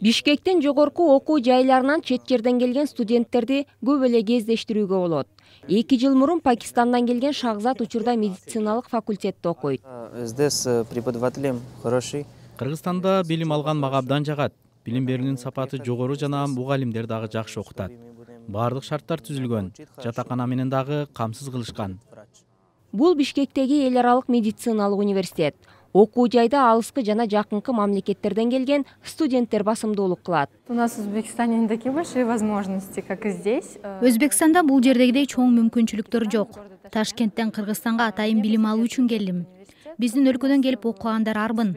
Бишкектин жогорку окуу жайларынан чет жерден келген студенттерди көп эле кездештирүүгө болот. 2 жыл мурун Пакистандан келген Шахзат учурда медициналык факультетте окуйт. Здесь преподаватель хороший. Кыргызстанда билим алган мага абдан жагат. Билим берүүнүн сапаты жогору жана мугалимдер дагы жакшы окутат. Бардык шарттар түзүлгөн. Жатакана менен дагы камсыз кылышкан. Бул Бишкектеги эл аралык медициналык университет. Окуу жайда алыскы жана жакынкы мамлекеттерден келген студенттер басымдуулук кылат. У нас в Узбекистане не такие большие возможности, как и здесь. Өзбекстанда бул жердегидей чоң мүмкүнчүлүктөр жок. Ташкенттен Кыргызстанга атайын билим алуу үчүн келдим. Биздин өлкөдөн келип окугандар арбын.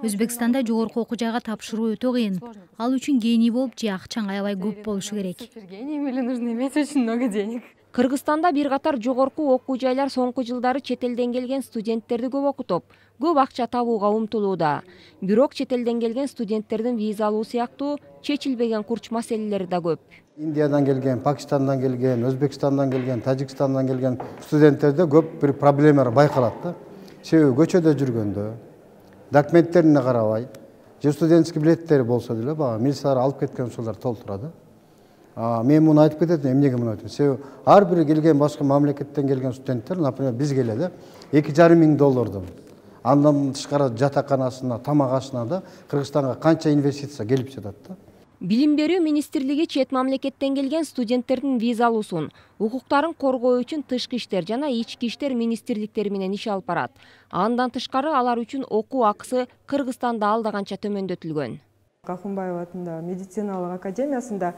Өзбекстанда жогорку окуу жайга тапшыруу өтө кыйын. Ал үчүн гений болуп же акчаң аябай көп болушу керек. Гением или нужно иметь очень много денег. Кыргызстанда бир катар жогорку окуу жайлар соңку жылдары чет элден келген студенттерди көп окутуп, көп акча табууга умтулууда. Бирок чет элден келген студенттердин виза алуу сыяктуу чечилбеген курч маселелери да көп. Индиядан келген, Пакистандан келген, Өзбекстандан келген, Тажикстандан келген студенттерде көп бир проблемалар байкалат да. Себеби көчөдө жүргөндө документтерине карабай, же студенческий билеттери болсо деле баягы милициялар алып кеткен ушулар толтурат. Мен муну айтып кететим, эмнеге муну айтам? Себеби ар бир келген башка мамлекеттен келген студенттер, например, биз келели $2,500. Андан тышкары жатаканасына, тамак ашына да Кыргызстанга канча инвестиция келип жатат да. Билим берүү министрлиги чет мамлекеттен келген студенттердин виза алуусун, укуктарын коргоо үчүн тышкы иштер жана ички иштер министрликтери менен иш алып барат. Андан тышкары алар үчүн окуу акысы Кыргызстанда алда канча төмөндөтүлгөн. Калкунбаева атында медициналык академиясында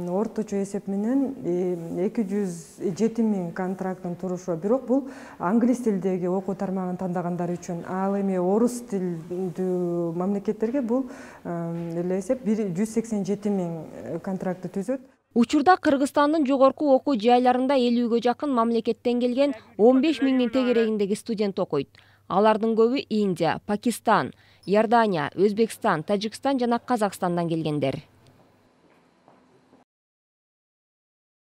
орточо эсеп менен 207 000 контракттын турушу. Бирок бул англис тилдеги окуу тармагын тандагандар үчүн, ал эми орус тилдүү мамлекеттерге бул эле эсеп 187 000 контрактты түзөт. Учурда Кыргызстандын жогорку окуу жайларында 50-гө жакын мамлекеттен келген 15 000 тегерегиндеги студент окуйт. Алардын көбү Индия, Пакистан, Иордания, Өзбекстан, Тажикстан жана Казакстандан келгендер.